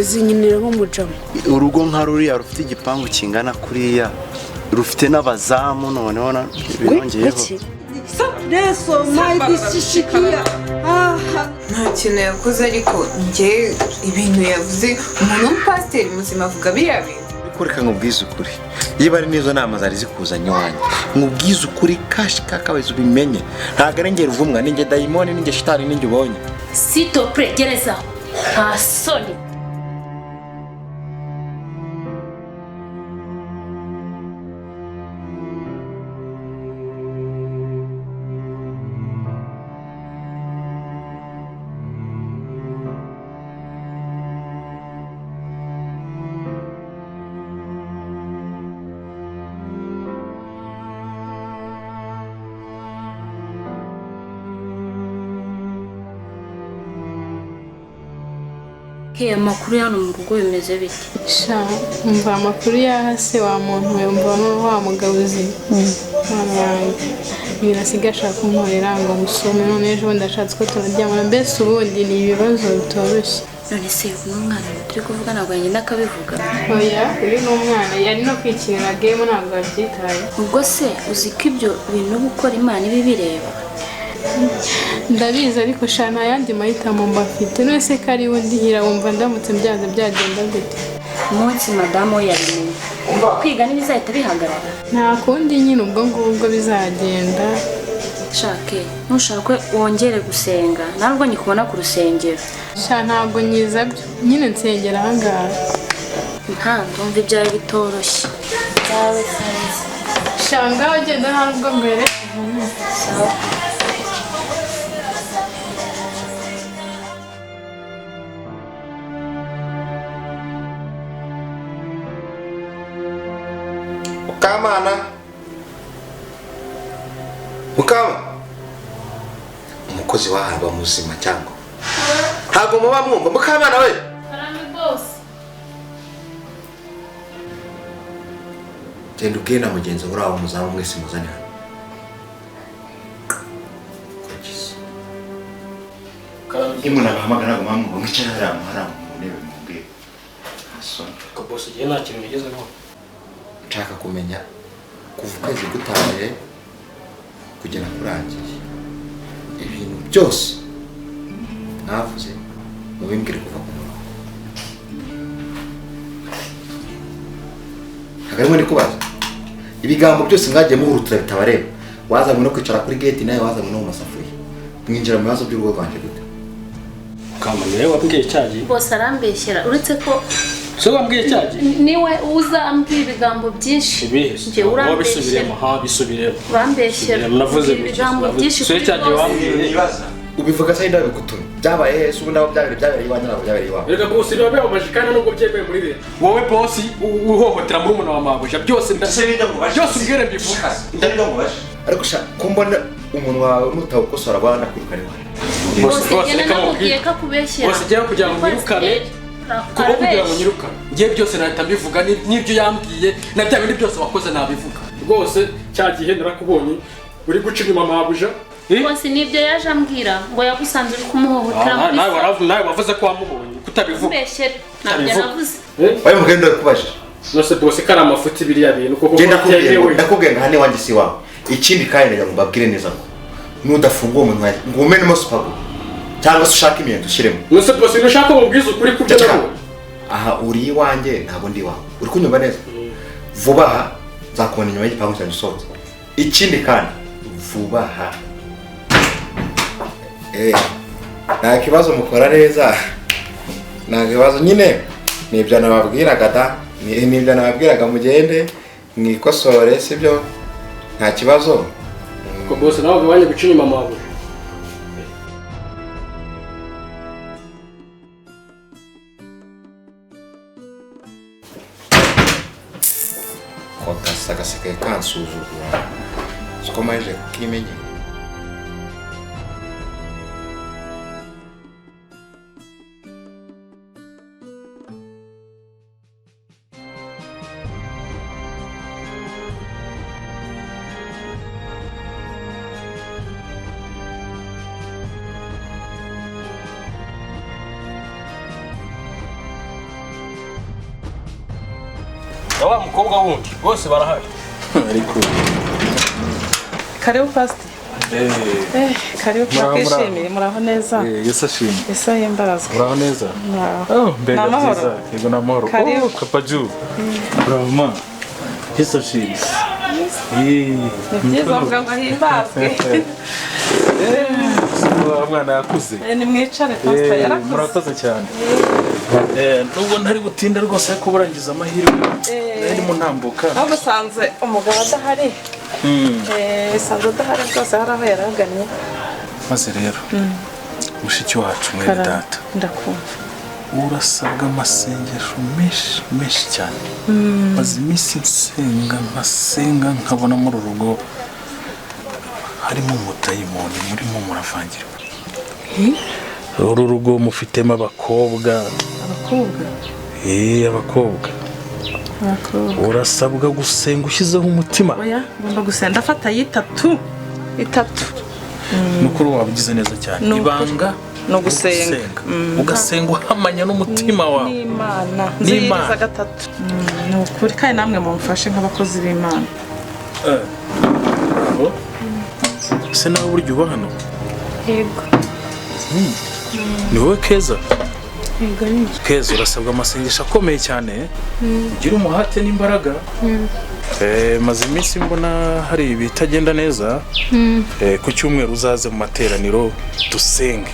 zinyinira nk'umujama. Urugo nka ruriya rufite igipangu kingana kuriya rufite n'abazamu noneho birongeyeho. Reso mayidishikiya. Nta kintu yakoze ariko njye ibintu yavuze umuntu w'umupasiteri muzima avuga biriya bintu. Kureka nkubwize ukuri. Yiba ari nizo nama zari zikuzanye wanyu. Nkubwize ukuri kashi kakabaye ubimenye. Ntago ari ngera uvumwa ninjye dayimoni ninjye shitani ninjye ubonye. Sito pre gereza. Soni. Amakuru hano mu rugo bimeze bite? Sha umva amakuru yahase wa muntu we umva wa mugabuzi birasiga ashaka kumporera ngo musome none ejo ndashatse ko tunaryamana mbese ubundi ni ibibazo bitoroshye. None se umwana turi kuvuga ntabwo yagenda akabivuga? Oya uri n'umwana yari no kwikinira game ntabwo abyitaye. Ubwo se uzi ko ibyo bintu gukora Imana ibi bireba? Ndabizi ariko shana yandi mahitamo mbafite none se kari wundi hira wumva ndamutse byaza byagenda gute? Umunsi madamu yabimenye kwiga ntibizahita bihagarara? Nta kundi nyine ubwo ngubwo bizagenda. Shake ntushaka wongere gusenga ntabwo nyikubona ku rusengero. Sha ntabwo nyiza byo nyine nsengera ahangaha. Nta ndumva ibyawe bitoroshye. Byawe sanze. Shanga ugenda ntabwo mbere. Sawa. Mukamana. Mukama. Umukozi wahaba muzima cyangwa. Ntabwo muba mwumva Mukamana we. Karame boss. Genda ubwira mugenzi uri aho muzamu mwese muzane hano. Imuna bahamagara ngo mamu mwicara hariya mu ntebe mubwire. Asoni. Ko boss igihe nta kintu nigezeho. Nshaka kumenya kuva ukwezi gutaye kugera kurangiye ibintu byose mwavuze mubimbwire kuva ku murongo. Hagarimo ni kubaza ibigambo byose mwagiye muhurutura bitabareba wazamwe no kwicara kuri gate naye wazamwe no mu masafuriya mwinjira mu bibazo by'urugo rwanje gute? Kama niwe wabwiye cyaje Boss arambeshyera uretse ko so wambwiye cyaje niwe uza ambwira ibigambo byinshi. Nje urambeshyira bisubiremo. Urambeshyera navuze ibigambo byinshi. So cyaje wambwiye nibaza ubivuga sai ndabe gutumye byabaye Yesu ubu ndaho byabereye iwanjye nabo byabereye iwawe. Rega boss niwe wabashikana nubwo byemeye muri leta. Wowe boss uhohotera muri umuntu wa mabuja byose byose ubwire mbivuga. Ndabiga ngo bashe ariko sha kumbona umuntu wawe mutawukosora abana kwirukana iwawe. Boss reka mubwiye ko kubeshyera. Boss jya kugira ngo nyirukane. Kuko kugira ngo nyirukane ngiye byose nahita mbivuga n'ibyo yambwiye na bya bindi byose wakoze nabivuga. Rwose cyagihe narakubonye uri guca inyuma mabuja. Boss nibyo yaje ambwira ngo yagusanze uri kumuhohotera. Nawe wavuze ko wamubonye kutabivuga. Mbeshyera ntabyo navuze. Waye mugenda kubasha. Nose boss kara amafuti biriya bintu kuko ndakubwiye hane wanjye si wawe. Ikindi kandi ndagira ngo mbabwire neza ko nudafunguye umuntu wawe ngo umene mo spago cyangwa se ushaka imyenda ushiremo. Nose boss nushaka ubwiza ukuri kubyo nawe. Aha uri iwanjye ntabwo ndi wawe. Uri kunyumva neza? Vuba aha nzakubona inyuma y'igipangu cyanjye usohotse. Ikindi kandi vuba aha nta kibazo mukora neza. Nta kibazo nyine nibyo nababwiraga da nibyo nababwiraga mugende mwikosore sibyo nta kibazo. Ko boss nawe wanye guca inyuma mabuja. Kota gaseke kansuzugura siko maje kimenye. na wa mukobwa wundi bose barahari. ariko karibu pastor. Karibu twishimiye muraho neza. Yesu ashimwe. Yesu yimbarazwa. Muraho neza. Mbega byiza. Yego namahoro. Papa Ju. Bravo. Yesu ashimwe. Byiza mvuga ngo himbazwe. Mwana yakuze. Ni mwicare pastor yarakuze. Murakoze cyane. Nubwo ntari butinda rwose ko burangiza amahirwe. Nari mu ntambuka. Aho musanze umugabo adahari. Sanze adahari rwose haraho yaraganye. Maze rero mushiki wacu mwere data. Ndakumva. Urasabwa amasengesho menshi cyane. Maze iminsi nsenga nkabona muri urugo harimo umutayimoni murimo muravangirwa. Uru rugo mufitemo abakobwa. Abakobwa. Urasabwa gusenga ushyizeho umutima. Oya, ngomba gusenga ndafata itatu. Nukuri wabigize neza cyane. Ibanga no gusenga. Ugasenga uhamanya n'umutima wawe. N'Imana. Nziriza gatatu. Nukuri kandi namwe mumfashe nk'abakozi b'Imana. Se nawe buryo uba hano? Yego. Ni wowe Keza? Yego ni. Keza urasabwa amasengesho akomeye cyane. Ugira umuhate n'imbaraga. Maze iminsi mbona hari ibitagenda neza. Ku cyumweru uzaze mu materaniro dusenge.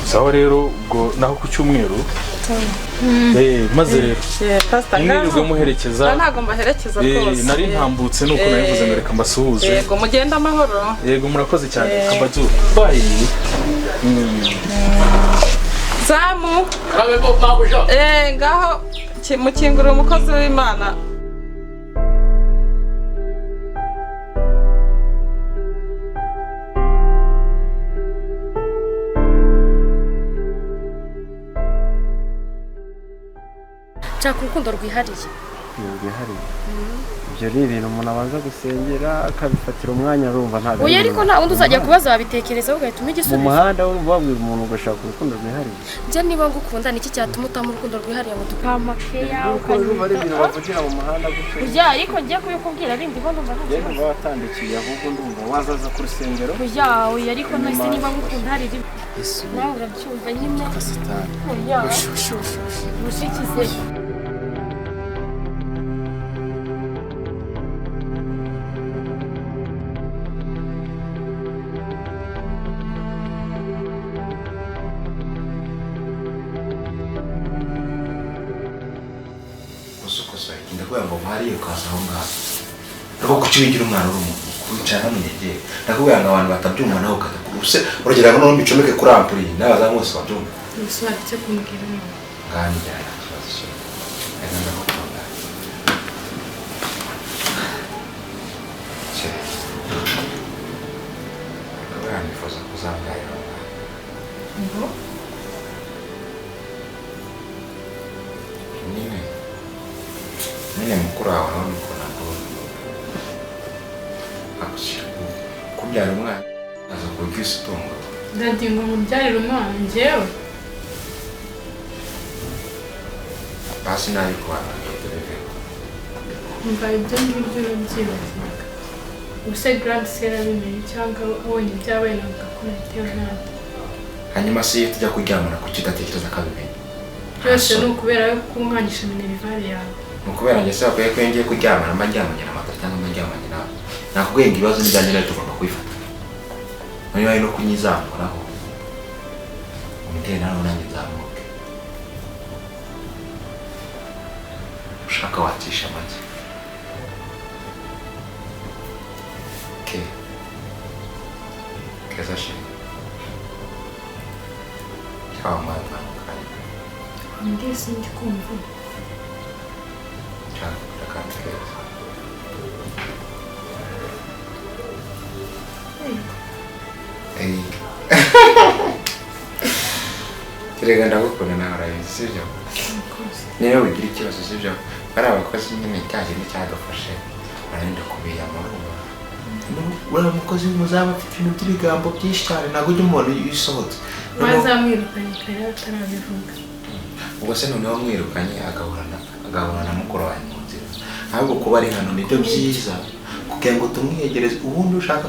Sawa rero ubwo naho ku cyumweru. Maze rero. Pastor Mwirirwe muherekeza. Ntago mbaherekeza rwose. Nari ntambutse nuko nabivuze ngo reka mbasuhuze. Yego mugenda amahoro. Yego murakoze cyane. Kabaju. Bye. Zamu. Ngaho mukingurira umukozi w'Imana. Nshaka urukundo rwihariye. Ibyo ni ibintu umuntu abanza gusengera akabifatira umwanya arumva ntabwo. Oya ariko nta wundi uzajya kubaza wabitekerezaho ugahita umpa igisubizo. Mu muhanda urumva wabwira umuntu ugashaka urukundo rwihariye. Njye niba ngukunda niki cyatuma utama urukundo rwihariye ngo tukamakeya uko urumva ari ibintu bavugira mu muhanda gutyo. Oya ariko ngiye kubikubwira bindi bo ndumva ngiye numva watandikiye ahubwo ndumva wazaza ku rusengero. Oya ariko nahise niba ngukunda hari ibi. Nawe urabyumva nyine. Oya. Mushikize. Ndakubwira ngo mwariye ukaza aho ngaho. Rwo kukibigira umwana uri umuntu kwicara n'umunegere. Ndakubwira ngo abantu batabyumva nawe ukadakubuse. Urugero ngo n'undi bicomeke kuri ampuri nawe azamwose babyumva. Umuswari cyo kumubwira no. Ngani cyane kibazo cyo. Enda ndakubwira. Cye. Kabana nifuza kuzangaya. Ngo Nene mukuru wawe nawe nikona ngo kubyara umwana aza kurwisa itungo. ndagingo mubyarira umwana njyewe. Basi nabi kubana n'uturevero. Umva ibyo ngibyo urabyibazaga. Ubuse Grand Sera bimenye cyangwa abonye ibyabaye navuga ko nabitewe nabi. Hanyuma se iyo tujya kuryamana kuki udatekereza akabimenya? Byose ni ukubera yo kumwangisha minerivare yawe. Mukubera njye saba ko ngiye kuryamana mba ndyamanye na mata cyangwa mba ndyamanye nawe. Nakubwiye ngo ibibazo n'ibyanjye nawe tugomba kubifata. Niba ari no kunyizamuraho. Umuteye nawe nanjye nzamuke. Ushaka wacisha make. Keza shimwe. Ciao mama. Ndiye sinzi kumva. Ciao, ragazzi. Hey. Kirega ndagukunda nawe urabizi sibyo? Niba wigira ikibazo sibyo? Bari abakozi nyine cyaje n'icyadufashe. Barenda kubiya amahoro. Uriya mukozi muzaba afite ibintu by'ibigambo byinshi cyane ntabwo ujya umubona iyo usohotse. Bazamwirukanye kare atarabivuga. ubwo se noneho mwirukanye agahura na mukuru wawe mu nzira ahubwo kuba ari hano nibyo byiza kugira ngo tumwiyegereze ubundi ushaka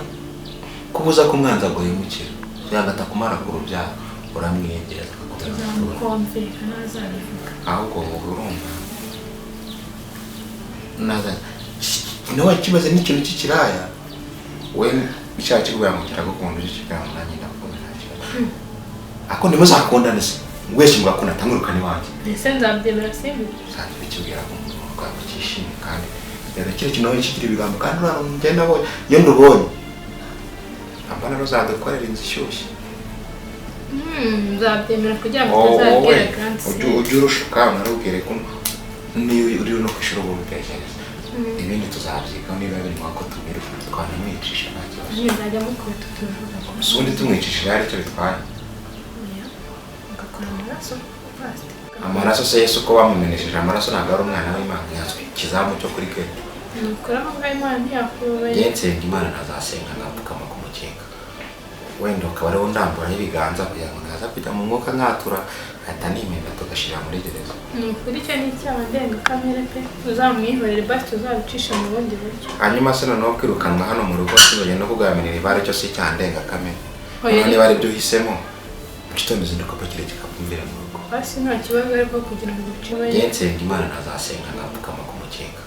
kubuza ko umwanzi aguhemukira yagata kumara ku rubyaro uramwiyegereza tuzamukumvikana azabivuga ahubwo urumva naza niwe kibaze n'ikintu cy'ikiraya we icyaha kiguye ngo kiragukunda cy'ikiraya nanjye ndakunda ako nimuzakundane se wese murakunda tangurukane wanjye mbese nzabyemera simbi sanzwe bikibwira ngo rwabo cyishimye kandi rero kiri kintu kigira ibigambo kandi urano ngenda boye iyo ndubonye ambana rozadukorera inzu ishyushye nzabyemera kugira ngo utazabwira kandi ujye urushuka unarubwire ko niyo uri no kwishura ubu bitekereza ibindi tuzabyigaho niba biri mu ko tumira twanamwicisha nta kibazo nzajya mukubita tuvuga ko ubundi tumwicishije hari icyo bitwaye ugakora amaraso amaraso se Yesu ko bamumenesheje amaraso ntabwo ari umwana w'Imana yazwe ikizamu cyo kuri kwe nukora ngo Imana ntiyakubaye yensenga Imana nazasenga napfukama ku mukeka wenda ukaba ariwo ndamburaho ibiganza kugira ngo naza kujya mu mwuka nkatura ahita nimenda tugashyira muri gereza nukuri icyo ni icyaha ndengakamere pe uzamwihorere basi tuzabicisha mu bundi buryo hanyuma se noneho kwirukanwa hano mu rugo tuzajya no kuganira ibara cyo si icyaha ndengakamere niba ari byo uhisemo gitondo izinduka pakire kikakumvira mu rugo basi nta kibazo ariko kugira ngo ucime yensenga Imana nazasenga napfukama ku mukeka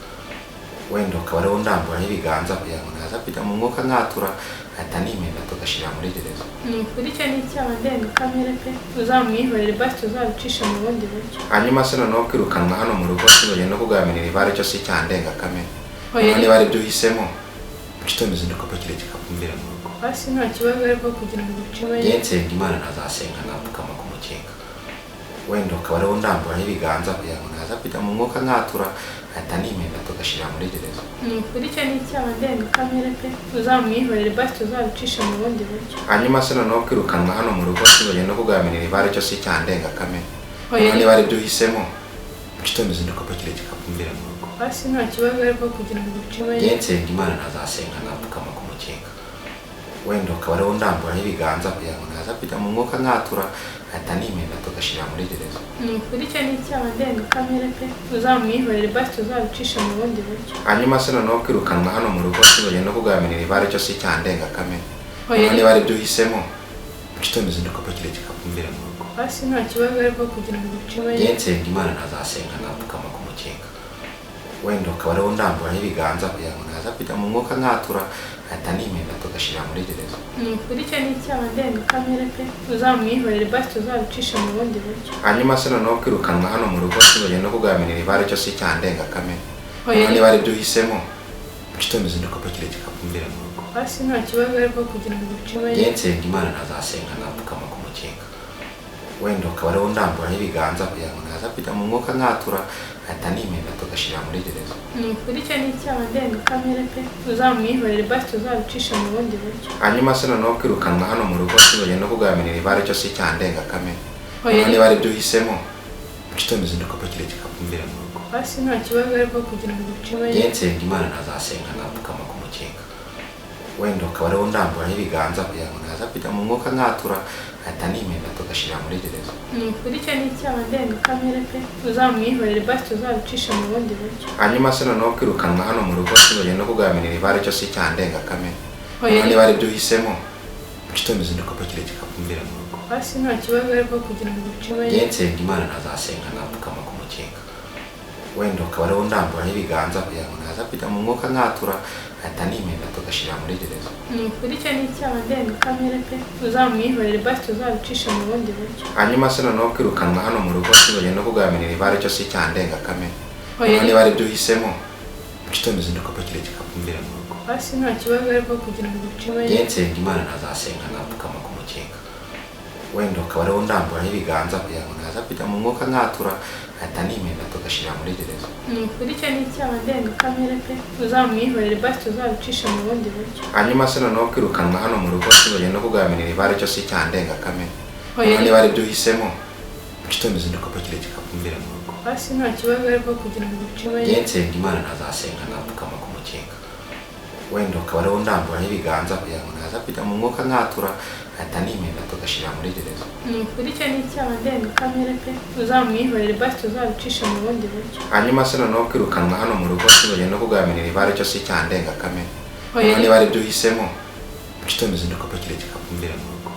wenda ukaba ariwo ndamburaho ibiganza kugira ngo naza kujya mu mwuka nkatura ahita nimenda tugashyira muri gereza nukuri icyo ni icyaha ndengakamere pe uzamwihorere basi tuzabicisha mu bundi buryo hanyuma se noneho kwirukanwa hano mu rugo tuzajya no kuganira ibara cyo si icyaha ndengakamere niba ari byo uhisemo gitondo izinduka pakire kikakumvira mu rugo basi nta kibazo ariko kugira ngo ucime yensenga Imana nazasenga napfukama ku mukeka wenda ukaba ariwo ndamburaho ibiganza kugira ngo naza kujya mu mwuka nkatura ahita nimenda tugashyira muri gereza nukuri icyo ni icyaha ndengakamere pe uzamwihorere basi tuzabicisha mu bundi buryo hanyuma se noneho kwirukanwa hano mu rugo tuzajya no kuganira ibara cyo si icyaha ndengakamere niba ari byo uhisemo gitondo izinduka pakire kikakumvira mu rugo basi nta kibazo ariko kugira ngo ucime yensenga Imana nazasenga napfukama ku mukeka wenda ukaba ariwo ndamburaho ibiganza kugira ngo naza kujya mu mwuka nkatura ahita nimenda tugashyira muri gereza nukuri icyo ni icyaha ndengakamere pe uzamwihorere basi tuzabicisha mu bundi buryo hanyuma se noneho kwirukanwa hano mu rugo tuzajya no kuganira ibara cyo si icyaha ndengakamere niba ari byo uhisemo gitondo izinduka pakire kikakumvira mu rugo basi nta kibazo ariko kugira ngo ucime yensenga Imana nazasenga napfukama ku mukeka wenda ukaba ariwo ndamburaho ibiganza kugira ngo naza kujya mu mwuka nkatura ahita nimenda tugashyira muri gereza nukuri icyo ni icyaha ndengakamere pe uzamwihorere basi tuzabicisha mu bundi buryo hanyuma se noneho kwirukanwa hano mu rugo tuzajya no kuganira ibara cyo si icyaha ndengakamere niba ari byo uhisemo gitondo izinduka pakire kikakumvira mu rugo basi nta kibazo ariko kugira ngo ucime yensenga Imana nazasenga napfukama ku mukeka wenda ukaba ariwo ndamburaho ibiganza kugira ngo naza kujya mu mwuka nkatura ahita nimenda tugashyira muri gereza nukuri icyo ni icyaha ndengakamere pe uzamwihorere basi tuzabicisha mu bundi buryo hanyuma se noneho kwirukanwa hano mu rugo tuzajya no kuganira ibara cyo si icyaha ndengakamere niba ari byo uhisemo gitondo izinduka pakire kikakumvira mu rugo basi nta kibazo ariko kugira ngo ucime yensenga Imana nazasenga napfukama ku mukeka wenda ukaba ariwo ndamburaho ibiganza kugira ngo naza kujya mu mwuka nkatura ahita nimenda tugashyira muri gereza nukuri icyo ni icyaha ndengakamere pe uzamwihorere basi tuzabicisha mu bundi buryo hanyuma se noneho kwirukanwa hano mu rugo tuzajya no kuganira ibara cyo si icyaha ndengakamere niba ari byo uhisemo gitondo izinduka pakire kikakumvira mu rugo basi nta kibazo ariko kugira ngo ucime yensenga Imana nazasenga napfukama ku mukeka wenda ukaba ariwo ndamburaho ibiganza kugira ngo naza kujya mu mwuka nkatura ahita nimenda tugashyira muri gereza nukuri icyo ni icyaha ndengakamere pe uzamwihorere basi tuzabicisha mu bundi buryo hanyuma se noneho kwirukanwa hano mu rugo tuzajya no kuganira ibara cyo si icyaha ndengakamere niba ari byo uhisemo gitondo izinduka pakire kikakumvira mu rugo basi nta kibazo ariko kugira ngo ucime yensenga Imana nazasenga napfukama ku mukeka wenda ukaba ariwo ndamburaho ibiganza kugira ngo naza kujya mu mwuka nkatura ahita nimenda tugashyira muri gereza nukuri icyo ni icyaha ndengakamere pe uzamwihorere basi tuzabicisha mu bundi buryo hanyuma se noneho kwirukanwa hano mu rugo tuzajya no kuganira ibara cyo si icyaha ndengakamere niba ari byo uhisemo gitondo izinduka pakire kikakumvira mu rugo basi nta kibazo ariko kugira ngo ucime yensenga Imana nazasenga napfukama ku mukeka wenda ukaba ariho ndamburaho ibiganza kugira ngo naza kujya mu mwuka nkatura nkahita nimena tugashyira muri gereza. Ni ukuri icyo ni icyaha ndengakamere pe, uzamwihorere basi tuzabicisha mu bundi buryo. Hanyuma se noneho kwirukanwa hano mu rugo sinogenda no kuganira ibara cyo si icyaha ndengakamere. Niba ari byo uhisemo mu gitondo zinduka pakire kikakumvira mu rugo.